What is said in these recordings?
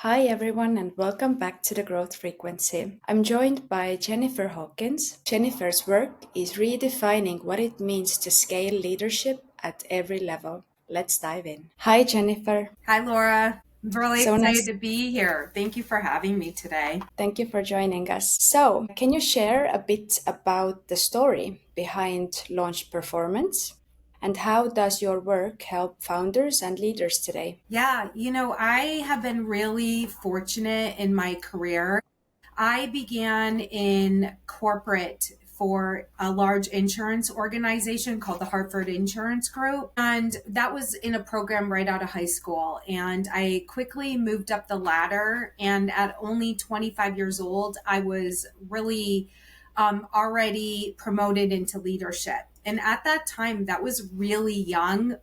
Hi, everyone, and welcome back to the Growth Frequency. I'm joined by Jennifer Hawkins. Jennifer's work is redefining what it means to scale leadership at every level. Let's dive in. Hi, Jennifer. Hi, Laura. I'm really So excited nice. to be here. Thank you for having me today. Thank you for joining us. So, can you share a bit about the story behind Launch Performance? And how does your work help founders and leaders today? Yeah, I have been really fortunate in my career. I began in corporate for a large insurance organization called the Hartford Insurance Group. And that was in a program right out of high school. And I quickly moved up the ladder. And at only 25 years old, I was really already promoted into leadership. And at that time, that was really young.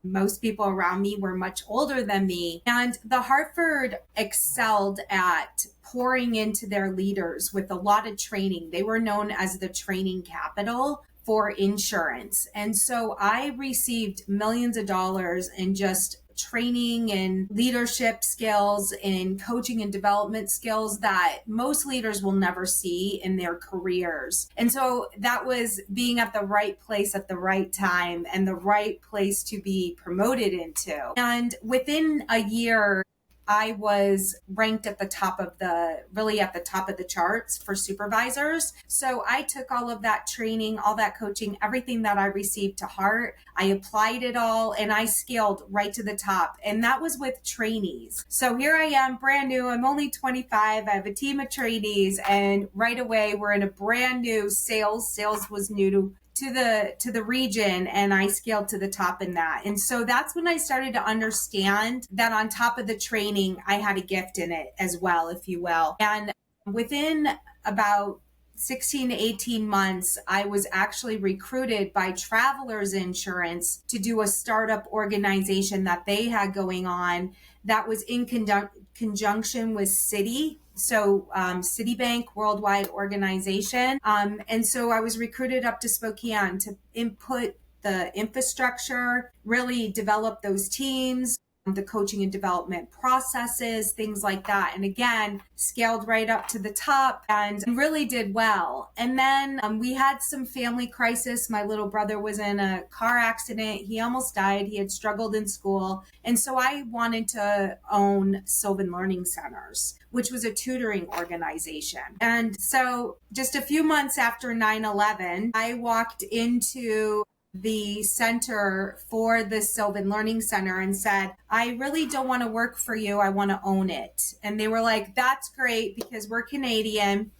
Most people around me were much older than me. And the Hartford excelled at pouring into their leaders with a lot of training. They were known as the training capital for insurance. And so I received millions of dollars in just training and leadership skills and coaching and development skills that most leaders will never see in their careers. And so that was being at the right place at the right time and the right place to be promoted into. And within a year, I was ranked at the top of the charts for supervisors. So I took all of that training, all that coaching, everything that I received to heart. I applied it all and I scaled right to the top. And that was with trainees. So here I am, brand new. I'm only 25. I have a team of trainees and right away we're in a brand new sales. Sales was new to the region, and I scaled to the top in that. And so that's when I started to understand that on top of the training, I had a gift in it as well, if you will. And within about 16 to 18 months, I was actually recruited by Travelers Insurance to do a startup organization that they had going on that was in conjunction with Citi. So Citibank worldwide organization. And so I was recruited up to Spokane to input the infrastructure, really develop those teams, the coaching and development processes, things like that. And again, scaled right up to the top and really did well. And then we had some family crisis. My little brother was in a car accident. He almost died. He had struggled in school. And so I wanted to own Sylvan Learning Centers, which was a tutoring organization. And so just a few months after 9/11, I walked into the center for the Sylvan Learning Center and said, I really don't want to work for you. I want to own it. And they were like, that's great because we're Canadian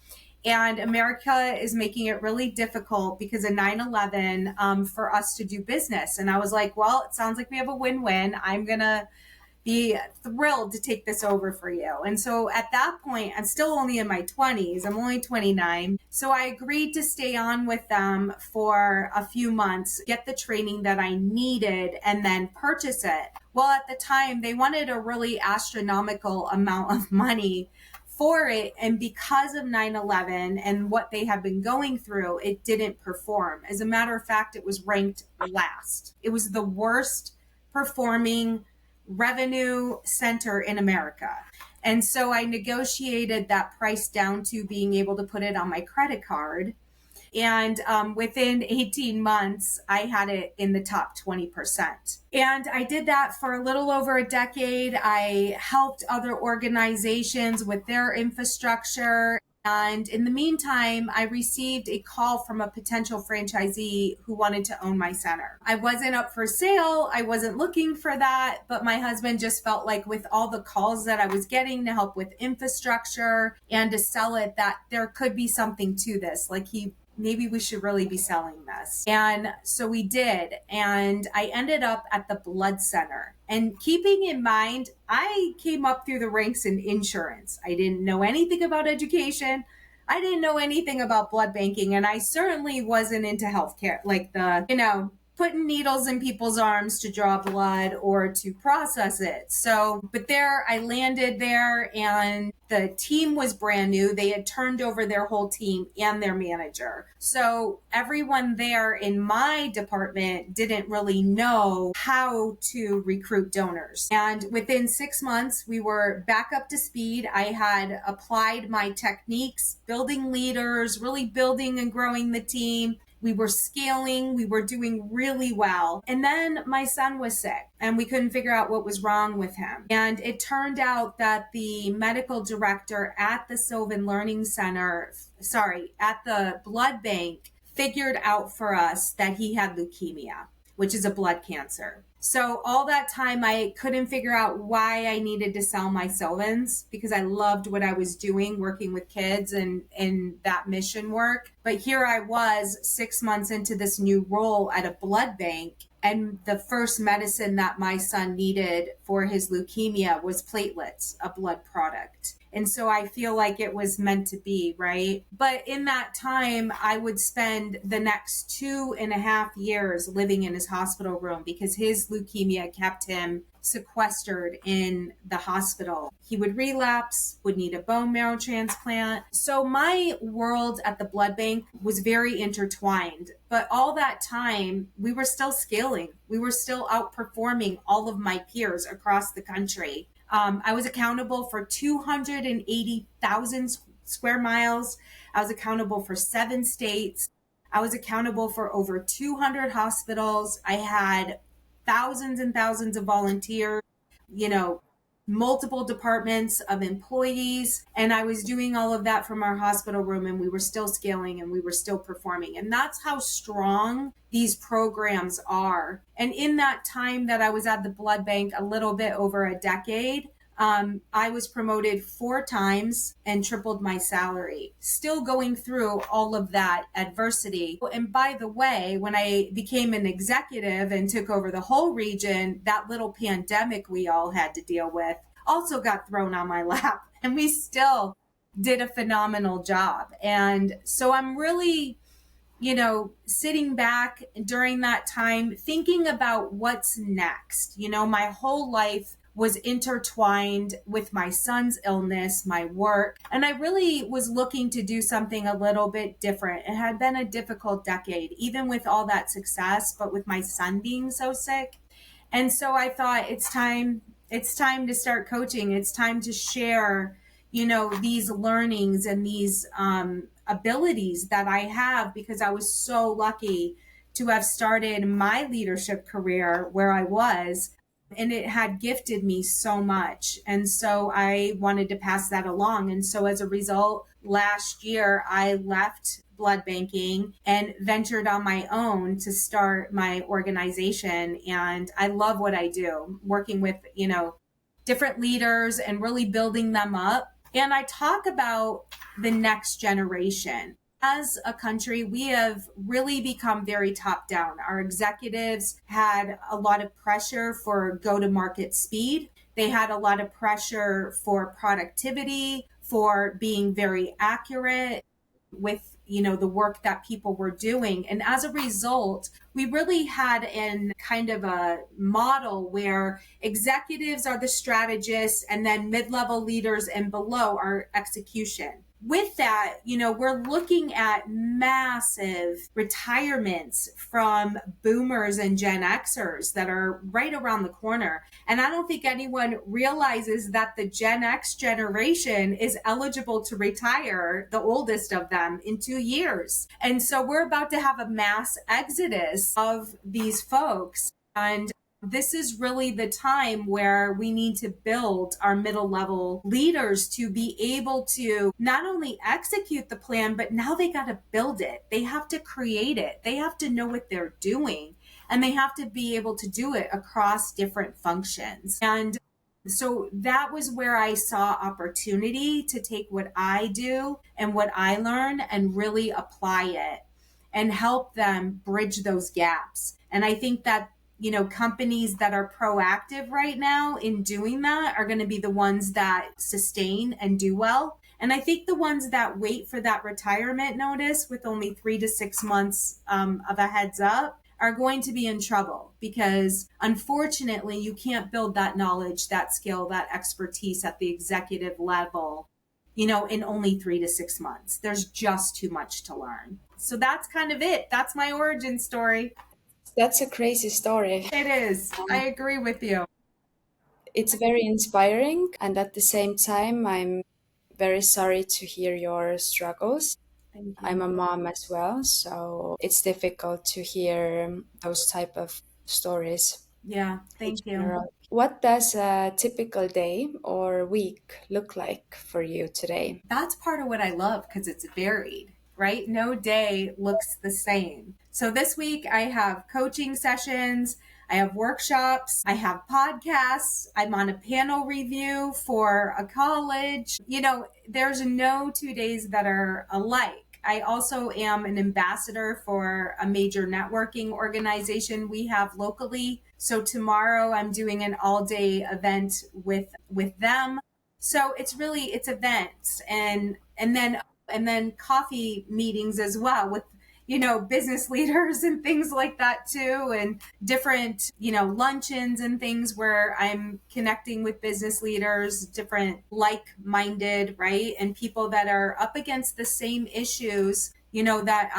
and America is making it really difficult because of 9/11 for us to do business. And I was like, well, it sounds like we have a win-win. I'm going to be thrilled to take this over for you. And so at that point, I'm still only in my 20s. I'm only 29. So I agreed to stay on with them for a few months, get the training that I needed, and then purchase it. Well, at the time, they wanted a really astronomical amount of money for it. And because of 9/11 and what they have been going through, it didn't perform. As a matter of fact, it was ranked last. It was the worst performing revenue center in America. And so I negotiated that price down to being able to put it on my credit card. And within 18 months, I had it in the top 20%. And I did that for a little over a decade. I helped other organizations with their infrastructure. And in the meantime, I received a call from a potential franchisee who wanted to own my center. I wasn't up for sale. I wasn't looking for that. But my husband just felt like with all the calls that I was getting to help with infrastructure and to sell it, that there could be something to this. Like maybe we should really be selling this. And so we did. And I ended up at the blood center. And keeping in mind, I came up through the ranks in insurance. I didn't know anything about education. I didn't know anything about blood banking. And I certainly wasn't into healthcare, like putting needles in people's arms to draw blood or to process it. So, but there I landed there, and the team was brand new. They had turned over their whole team and their manager. So everyone there in my department didn't really know how to recruit donors. And within 6 months, we were back up to speed. I had applied my techniques, building leaders, really building and growing the team. We were scaling, we were doing really well. And then my son was sick and we couldn't figure out what was wrong with him. And it turned out that the medical director at the Sylvan Learning Center, at the blood bank, figured out for us that he had leukemia, which is a blood cancer. So all that time I couldn't figure out why I needed to sell my Sylvans, because I loved what I was doing, working with kids and that mission work. But here I was 6 months into this new role at a blood bank, and the first medicine that my son needed for his leukemia was platelets, a blood product. And so I feel like it was meant to be, right? But in that time, I would spend the next 2.5 years living in his hospital room because his leukemia kept him sequestered in the hospital. He would relapse, would need a bone marrow transplant. So my world at the blood bank was very intertwined. But all that time, we were still scaling. We were still outperforming all of my peers across the country. I was accountable for 280,000 square miles. I was accountable for 7 states. I was accountable for over 200 hospitals. I had thousands and thousands of volunteers, multiple departments of employees. And I was doing all of that from our hospital room, and we were still scaling and we were still performing. And that's how strong these programs are. And in that time that I was at the blood bank, a little bit over a decade, I was promoted 4 times and tripled my salary, still going through all of that adversity. And by the way, when I became an executive and took over the whole region, that little pandemic we all had to deal with also got thrown on my lap, and we still did a phenomenal job. And so I'm really, sitting back during that time, thinking about what's next. My whole life was intertwined with my son's illness, my work, and I really was looking to do something a little bit different. It had been a difficult decade, even with all that success, but with my son being so sick. And so I thought it's time to start coaching. It's time to share, these learnings and these abilities that I have, because I was so lucky to have started my leadership career where I was, and it had gifted me so much. And so I wanted to pass that along. And so as a result, last year I left blood banking and ventured on my own to start my organization. And I love what I do, working with, different leaders and really building them up. And I talk about the next generation. As a country, we have really become very top down. Our executives had a lot of pressure for go-to-market speed. They had a lot of pressure for productivity, for being very accurate with the work that people were doing. And as a result, we really had in kind of a model where executives are the strategists and then mid-level leaders and below are execution. With that, we're looking at massive retirements from boomers and Gen Xers that are right around the corner. And I don't think anyone realizes that the Gen X generation is eligible to retire, the oldest of them, in 2 years. And so we're about to have a mass exodus of these folks. And this is really the time where we need to build our middle level leaders to be able to not only execute the plan, but now they got to build it. They have to create it. They have to know what they're doing, and they have to be able to do it across different functions. And so that was where I saw opportunity to take what I do and what I learn and really apply it and help them bridge those gaps. And I think that companies that are proactive right now in doing that are going to be the ones that sustain and do well. And I think the ones that wait for that retirement notice with only 3 to 6 months of a heads up are going to be in trouble because unfortunately you can't build that knowledge, that skill, that expertise at the executive level, in only 3 to 6 months. There's just too much to learn. So that's kind of it. That's my origin story. That's a crazy story. It is. I agree with you. It's very inspiring, and at the same time, I'm very sorry to hear your struggles. Thank I'm you. a mom as well, so it's difficult to hear those type of stories Yeah, in thank you. general. What does a typical day or week look like for you today? That's part of what I love because it's varied, right? No day looks the same. So this week I have coaching sessions, I have workshops, I have podcasts, I'm on a panel review for a college. There's no 2 days that are alike. I also am an ambassador for a major networking organization we have locally. So tomorrow I'm doing an all-day event with them. So it's events and then coffee meetings as well with business leaders and things like that too, and different luncheons and things where I'm connecting with business leaders, different like-minded, right, and people that are up against the same issues that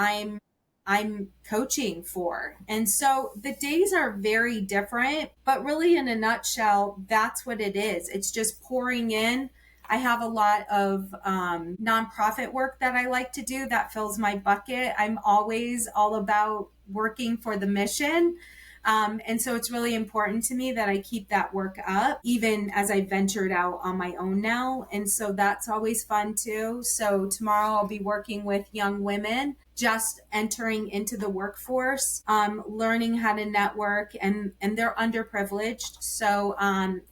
I'm coaching for. And so the days are very different, but really in a nutshell, that's what it is. It's just pouring in. I have a lot of nonprofit work that I like to do that fills my bucket. I'm always all about working for the mission. And so it's really important to me that I keep that work up, even as I ventured out on my own now. And so that's always fun too. So tomorrow I'll be working with young women just entering into the workforce, learning how to network, and they're underprivileged. So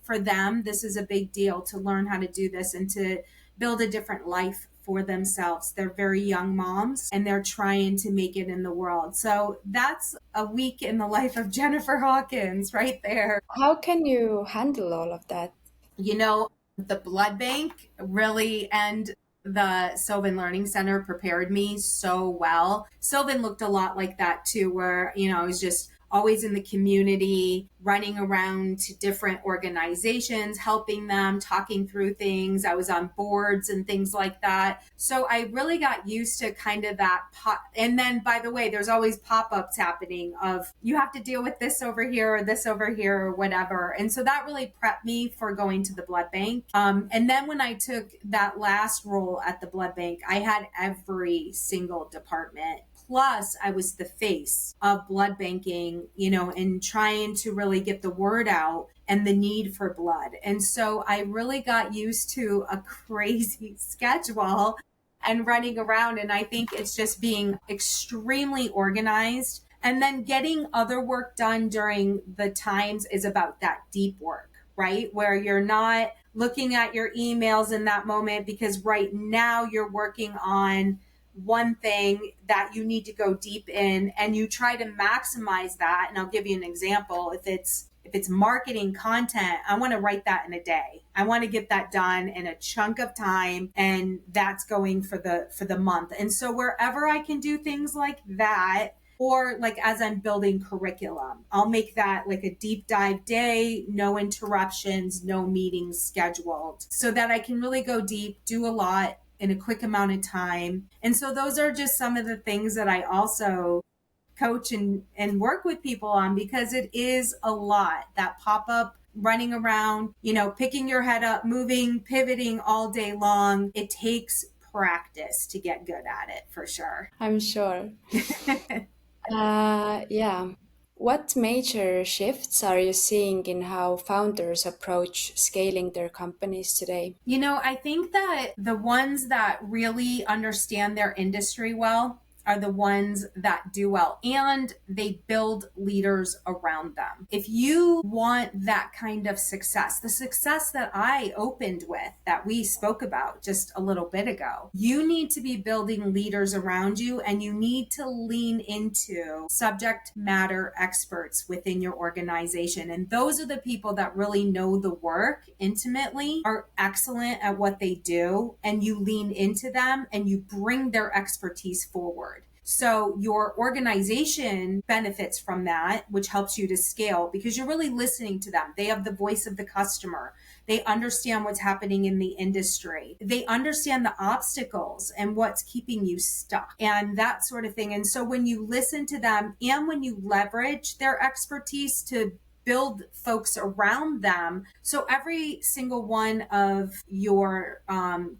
for them, this is a big deal to learn how to do this and to build a different life for themselves. They're very young moms and they're trying to make it in the world. So that's a week in the life of Jennifer Hawkins right there. How can you handle all of that? The blood bank really and the Sylvan Learning Center prepared me so well. Sylvan looked a lot like that too, where, I was just always in the community, running around to different organizations, helping them, talking through things. I was on boards and things like that. So I really got used to kind of that pop. And then, by the way, there's always pop-ups happening of you have to deal with this over here or this over here or whatever. And so that really prepped me for going to the blood bank. And then when I took that last role at the blood bank, I had every single department. Plus, I was the face of blood banking, and trying to really get the word out and the need for blood. And so I really got used to a crazy schedule and running around. And I think it's just being extremely organized. And then getting other work done during the times is about that deep work, right? Where you're not looking at your emails in that moment because right now you're working on one thing that you need to go deep in, and you try to maximize that. And I'll give you an example. If it's marketing content, I want to write that in a day. I want to get that done in a chunk of time, and that's going for the month. And so wherever I can do things like that, or like as I'm building curriculum, I'll make that like a deep dive day, no interruptions, no meetings scheduled, so that I can really go deep, do a lot in a quick amount of time. And so those are just some of the things that I also coach and work with people on, because it is a lot, that pop-up, running around, picking your head up, moving, pivoting all day long. It takes practice to get good at it, for sure. I'm sure. Yeah. What major shifts are you seeing in how founders approach scaling their companies today? I think that the ones that really understand their industry well are the ones that do well, and they build leaders around them. If you want that kind of success, the success that I opened with, that we spoke about just a little bit ago, you need to be building leaders around you, and you need to lean into subject matter experts within your organization. And those are the people that really know the work intimately, are excellent at what they do, and you lean into them and you bring their expertise forward. So your organization benefits from that, which helps you to scale because you're really listening to them. They have the voice of the customer. They understand what's happening in the industry. They understand the obstacles and what's keeping you stuck and that sort of thing. And so when you listen to them and when you leverage their expertise to build folks around them. So every single one of your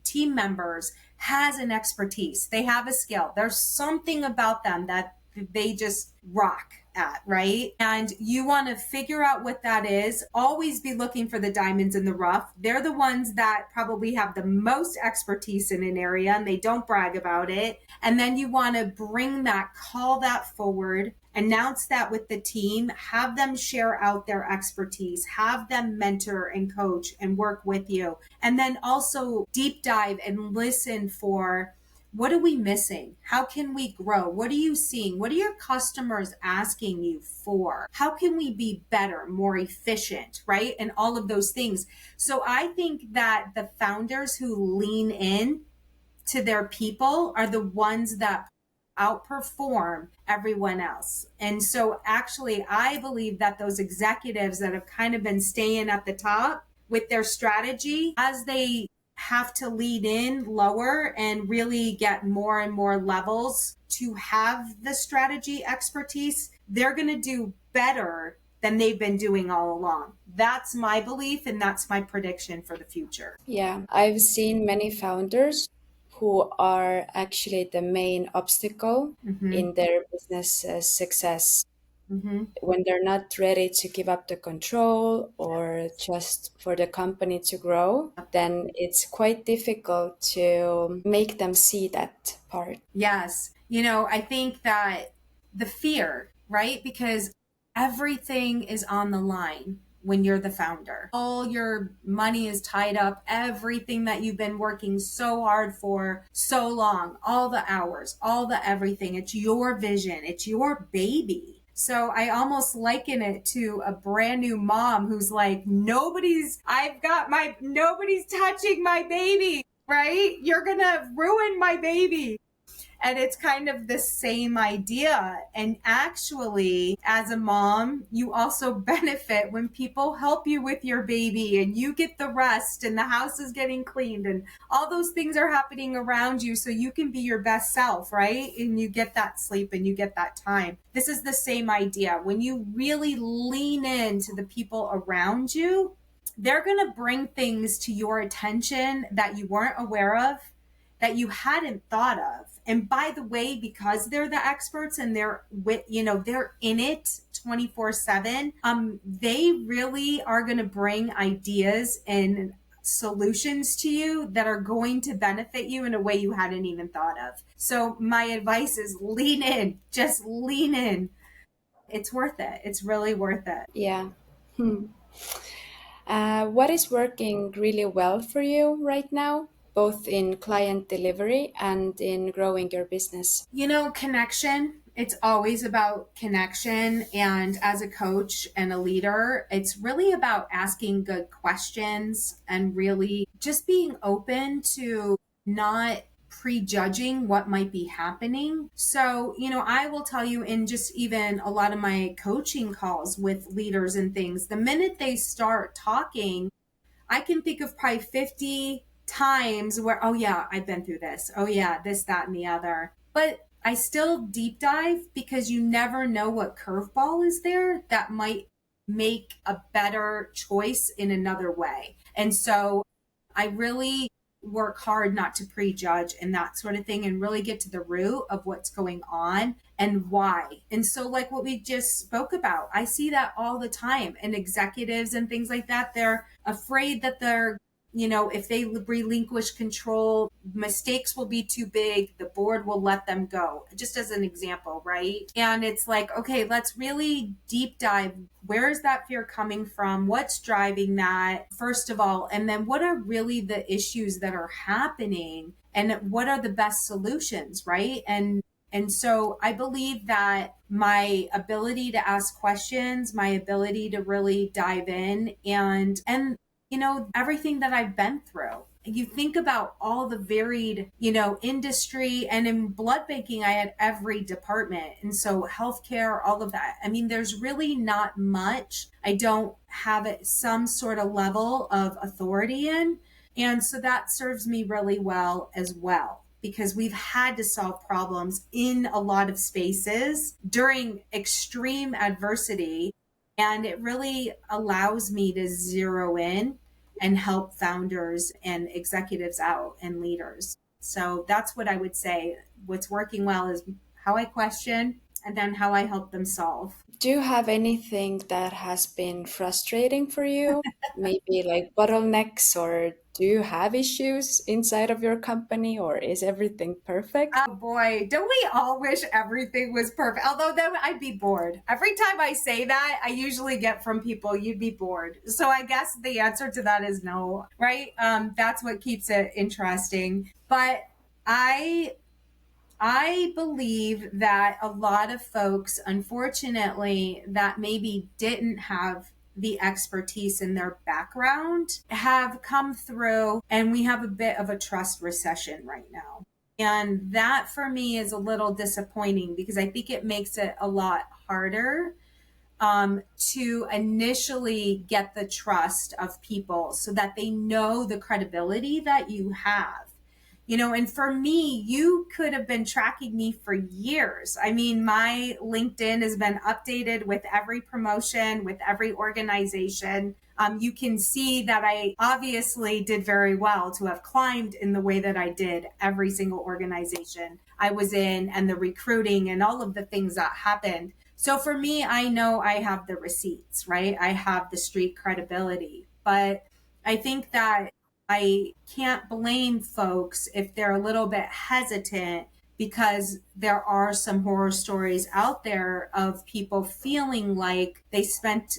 team members has an expertise. They have a skill. There's something about them that they just rock at, right? And you want to figure out what that is. Always be looking for the diamonds in the rough. They're the ones that probably have the most expertise in an area and they don't brag about it. And then you want to bring that, call that forward, announce that with the team, have them share out their expertise, have them mentor and coach and work with you. And then also deep dive and listen for what are we missing? How can we grow? What are you seeing? What are your customers asking you for? How can we be better, more efficient, right? And all of those things. So I think that the founders who lean in to their people are the ones that outperform everyone else. And so actually, I believe that those executives that have kind of been staying at the top with their strategy, as they have to lead in lower and really get more and more levels to have the strategy expertise, they're going to do better than they've been doing all along. That's my belief and that's my prediction for the future. Yeah, I've seen many founders who are actually the main obstacle Mm-hmm. in their business success Mm-hmm. when they're not ready to give up the control or just for the company to grow, then it's quite difficult to make them see that part. Yes. I think that the fear, right? Because everything is on the line when you're the founder. All your money is tied up, everything that you've been working so hard for so long, all the hours, all the everything. It's your vision, it's your baby. So I almost liken it to a brand new mom who's like, nobody's touching my baby, right? You're gonna ruin my baby. And it's kind of the same idea. And actually, as a mom, you also benefit when people help you with your baby and you get the rest and the house is getting cleaned and all those things are happening around you so you can be your best self, right? And you get that sleep and you get that time. This is the same idea. When you really lean into the people around you, they're going to bring things to your attention that you weren't aware of, that you hadn't thought of. And by the way, because they're the experts and they're in it 24/7, they really are going to bring ideas and solutions to you that are going to benefit you in a way you hadn't even thought of. So my advice is lean in, just lean in. It's worth it. It's really worth it. Yeah. Hmm. What is working really well for you right now, both in client delivery and in growing your business? Connection. It's always about connection. And as a coach and a leader, it's really about asking good questions and really just being open to not prejudging what might be happening. So, I will tell you in just even a lot of my coaching calls with leaders and things, the minute they start talking, I can think of probably 50 times where, oh yeah, I've been through this. Oh yeah, this, that, and the other. But I still deep dive because you never know what curveball is there that might make a better choice in another way. And so I really work hard not to prejudge and that sort of thing and really get to the root of what's going on and why. And so like what we just spoke about, I see that all the time in executives and things like that. They're afraid that if they relinquish control, mistakes will be too big. The board will let them go, just as an example, right? And it's like, okay, let's really deep dive. Where is that fear coming from? What's driving that, first of all? And then what are really the issues that are happening? And what are the best solutions, right? And so I believe that my ability to ask questions, my ability to really dive in and everything that I've been through you think about all the varied, industry, and in blood banking, I had every department. And so healthcare, all of that. I mean, there's really not much I don't have it some sort of level of authority in. And so that serves me really well as well, because we've had to solve problems in a lot of spaces during extreme adversity. And it really allows me to zero in and help founders and executives out and leaders. So that's what I would say. What's working well is how I question and then how I help them solve. Do you have anything that has been frustrating for you? Maybe like bottlenecks, or do you have issues inside of your company, or is everything perfect? Oh boy, don't we all wish everything was perfect? Although then I'd be bored. Every time I say that, I usually get from people, you'd be bored. So I guess the answer to that is no, right? That's what keeps it interesting. But I I believe that a lot of folks, unfortunately, that maybe didn't have the expertise in their background have come through, and we have a bit of a trust recession right now. And that for me is a little disappointing because I think it makes it a lot harder to initially get the trust of people so that they know the credibility that you have. And for me, you could have been tracking me for years. I mean, my LinkedIn has been updated with every promotion, with every organization. You can see that I obviously did very well to have climbed in the way that I did every single organization I was in, and the recruiting and all of the things that happened. So for me, I know I have the receipts, right? I have the street credibility. But I think that I can't blame folks if they're a little bit hesitant, because there are some horror stories out there of people feeling like they spent,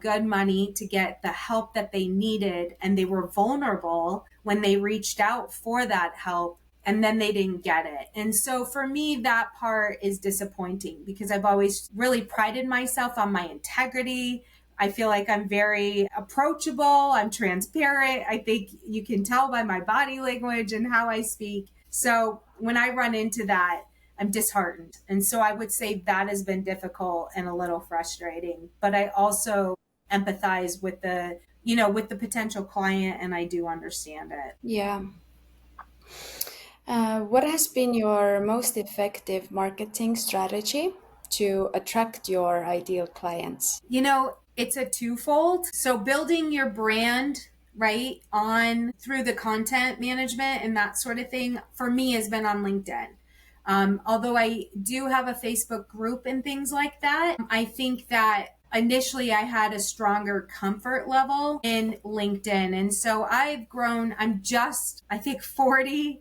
good money to get the help that they needed, and they were vulnerable when they reached out for that help, and then they didn't get it. And so for me, that part is disappointing because I've always really prided myself on my integrity. I feel like I'm very approachable. I'm transparent. I think you can tell by my body language and how I speak. So when I run into that, I'm disheartened. And so I would say that has been difficult and a little frustrating. But I also empathize with the potential client, and I do understand it. Yeah. What has been your most effective marketing strategy to attract your ideal clients? It's a twofold. So building your brand, right, on through the content management and that sort of thing, for me has been on LinkedIn. Although I do have a Facebook group and things like that, I think that initially I had a stronger comfort level in LinkedIn. And so I've grown, I think 40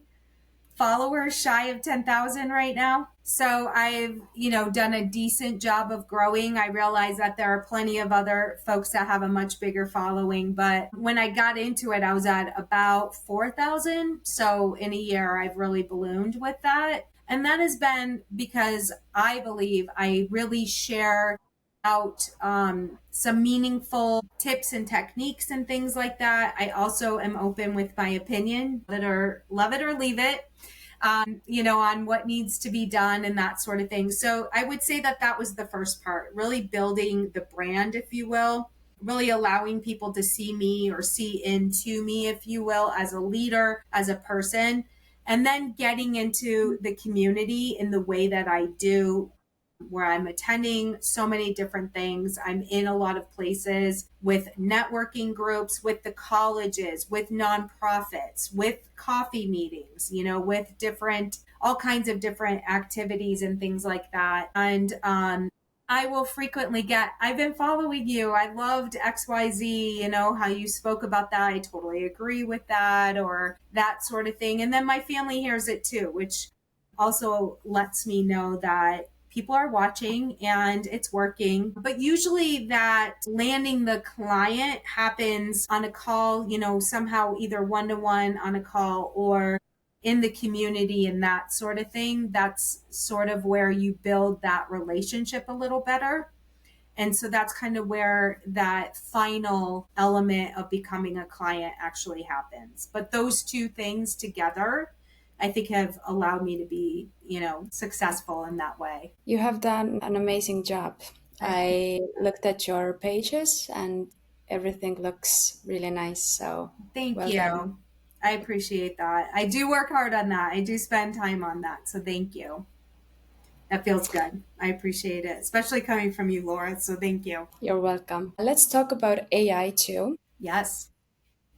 followers shy of 10,000 right now. So I've, done a decent job of growing. I realize that there are plenty of other folks that have a much bigger following, but when I got into it, I was at about 4,000. So in a year, I've really ballooned with that. And that has been because I believe I really share out some meaningful tips and techniques and things like that. I also am open with my opinion, love it or leave it, on what needs to be done and that sort of thing. So I would say that was the first part, really building the brand, if you will, really allowing people to see me or see into me, if you will, as a leader, as a person, and then getting into the community in the way that I do, where I'm attending so many different things. I'm in a lot of places with networking groups, with the colleges, with nonprofits, with coffee meetings, with all kinds of different activities and things like that. And I will frequently I've been following you. I loved XYZ, how you spoke about that. I totally agree with that, or that sort of thing. And then my family hears it too, which also lets me know that people are watching and it's working. But usually that landing the client happens on a call, somehow either one-to-one on a call or in the community and that sort of thing. That's sort of where you build that relationship a little better. And so that's kind of where that final element of becoming a client actually happens. But those two things together, I think have allowed me to be, successful in that way. You have done an amazing job. I looked at your pages and everything looks really nice. So Thank well done. you. I appreciate that. I do work hard on that. I do spend time on that. So thank you. That feels good. I appreciate it, especially coming from you, Laura. So thank you. You're welcome. Let's talk about AI too. Yes.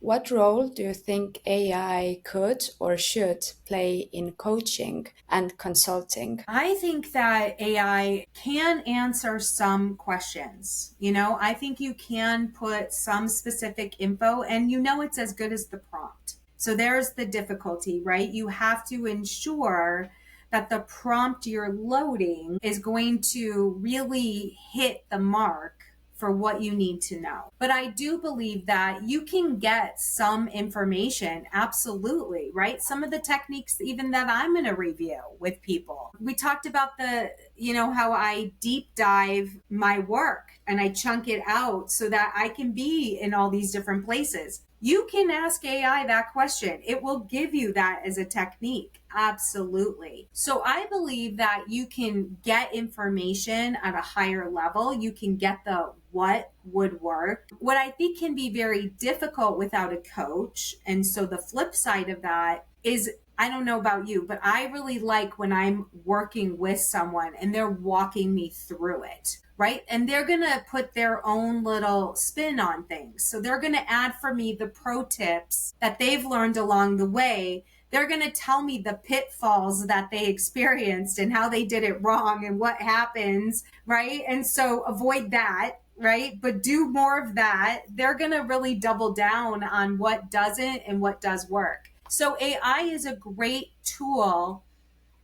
What role do you think AI could or should play in coaching and consulting? I think that AI can answer some questions. I think you can put some specific info, and it's as good as the prompt. So there's the difficulty, right? You have to ensure that the prompt you're loading is going to really hit the mark for what you need to know. But I do believe that you can get some information, absolutely, right? Some of the techniques, even that I'm going to review with people. We talked about how I deep dive my work and I chunk it out so that I can be in all these different places. You can ask AI that question. It will give you that as a technique. Absolutely. So I believe that you can get information at a higher level. You can get the what would work. What I think can be very difficult without a coach. And so the flip side of that is, I don't know about you, but I really like when I'm working with someone and they're walking me through it, right? And they're going to put their own little spin on things. So they're going to add for me the pro tips that they've learned along the way. They're going to tell me the pitfalls that they experienced and how they did it wrong and what happens, right? And so avoid that, right? But do more of that. They're going to really double down on what doesn't and what does work. So AI is a great tool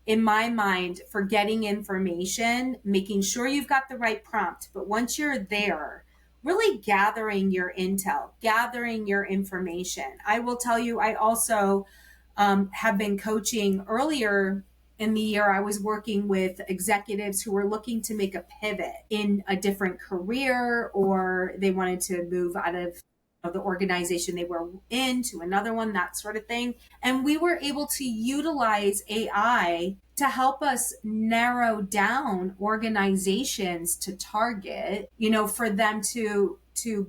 in my mind for getting information, making sure you've got the right prompt. But once you're there, really gathering your intel, gathering your information. I will tell you, I also have been coaching earlier in the year. I was working with executives who were looking to make a pivot in a different career, or they wanted to move out of the organization they were in to another one, that sort of thing. And we were able to utilize AI to help us narrow down organizations to target, for them to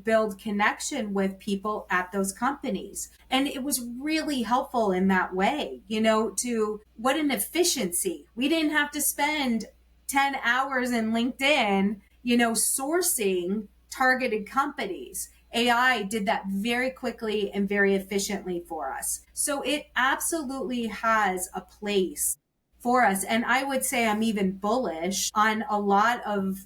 build connection with people at those companies. And it was really helpful in that way, to what an efficiency. We didn't have to spend 10 hours in LinkedIn, sourcing targeted companies. AI did that very quickly and very efficiently for us. So it absolutely has a place for us. And I would say I'm even bullish on a lot of,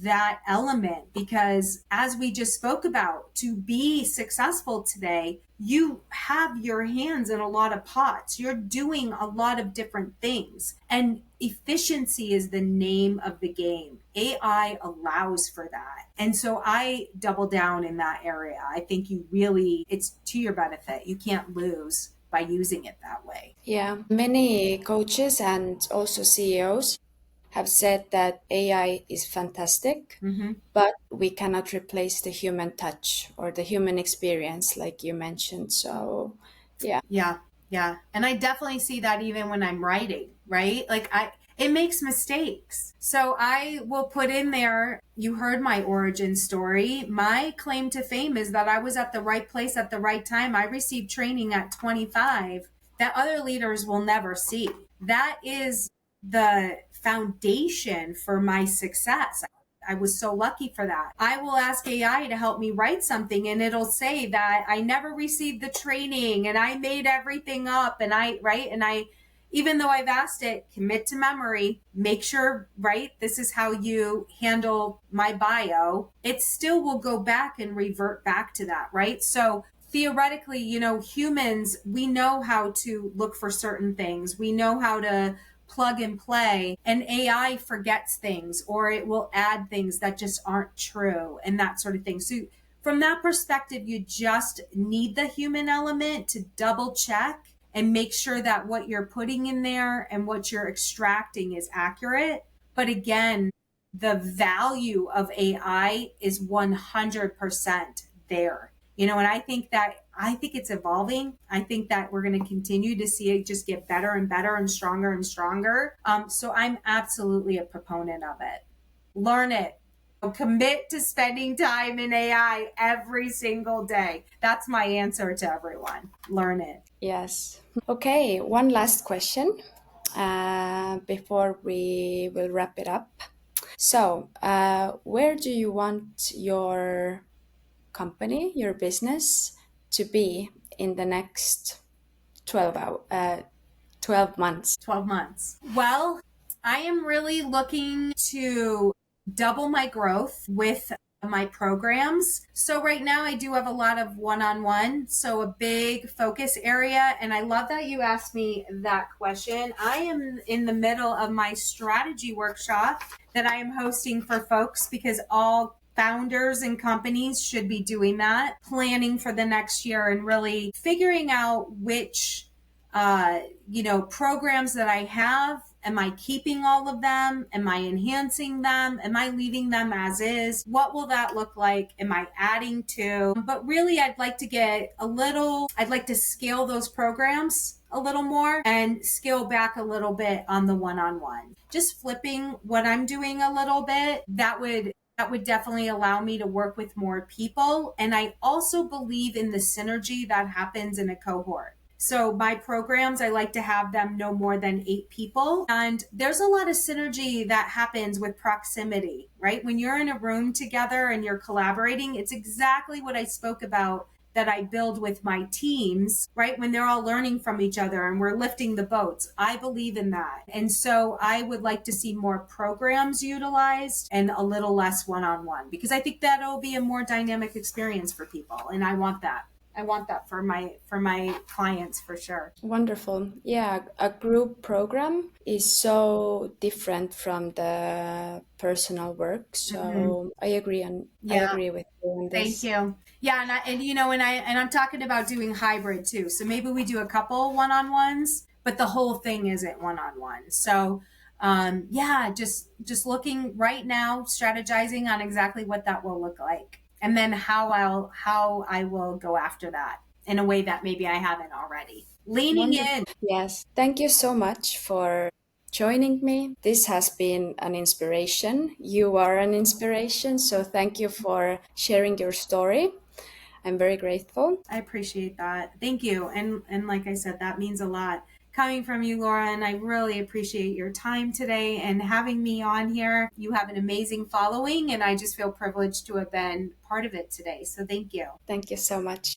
that element, because as we just spoke about, to be successful today, you have your hands in a lot of pots. You're doing a lot of different things, and efficiency is the name of the game. AI allows for that. And so I double down in that area. I think it's to your benefit. You can't lose by using it that way. Yeah, many coaches and also CEOs have said that AI is fantastic, Mm-hmm. but we cannot replace the human touch or the human experience, like you mentioned. So, yeah. Yeah, yeah. And I definitely see that even when I'm writing, right? It makes mistakes. So I will put in there, you heard my origin story. My claim to fame is that I was at the right place at the right time. I received training at 25 that other leaders will never see. That is the foundation for my success. I was so lucky for that. I will ask AI to help me write something and it'll say that I never received the training and I made everything up and even though I've asked it, commit to memory, make sure, right, this is how you handle my bio, it still will go back and revert back to that, right? So theoretically, humans, we know how to look for certain things. We know how to plug and play, and AI forgets things or it will add things that just aren't true and that sort of thing. So from that perspective, you just need the human element to double check and make sure that what you're putting in there and what you're extracting is accurate. But again, the value of AI is 100% there. And I think it's evolving. I think that we're going to continue to see it just get better and better and stronger and stronger. So I'm absolutely a proponent of it. Learn it. Commit to spending time in AI every single day. That's my answer to everyone. Learn it. Yes. Okay, one last question before we will wrap it up. So, where do you want your company, your business, to be in the next 12 months? 12 months. Well, I am really looking to double my growth with my programs. So right now I do have a lot of one-on-one, so a big focus area. And I love that you asked me that question. I am in the middle of my strategy workshop that I am hosting for folks, because all founders and companies should be doing that, planning for the next year and really figuring out which programs that I have. Am I keeping all of them? Am I enhancing them? Am I leaving them as is? What will that look like? Am I adding to? But really, I'd like to scale those programs a little more and scale back a little bit on the one-on-one. Just flipping what I'm doing a little bit, that would definitely allow me to work with more people. And I also believe in the synergy that happens in a cohort. So my programs, I like to have them no more than 8 people. And there's a lot of synergy that happens with proximity, right? When you're in a room together and you're collaborating, it's exactly what I spoke about that I build with my teams, right? When they're all learning from each other and we're lifting the boats. I believe in that. And so I would like to see more programs utilized and a little less one-on-one, because I think that'll be a more dynamic experience for people. And I want that. I want that for my clients for sure. Wonderful. Yeah, a group program is so different from the personal work. So I agree I agree with you on Thank this. you. Yeah, and I'm talking about doing hybrid too. So maybe we do a couple one-on-ones, but the whole thing isn't one-on-one. So just looking right now, strategizing on exactly what that will look like. And then how I will go after that in a way that maybe I haven't already. Leaning in. Wonderful. Yes. Thank you so much for joining me. This has been an inspiration. You are an inspiration. So thank you for sharing your story. I'm very grateful. I appreciate that. Thank you. And like I said, that means a lot coming from you, Laura, and I really appreciate your time today and having me on here. You have an amazing following, and I just feel privileged to have been part of it today. So thank you. Thank you so much.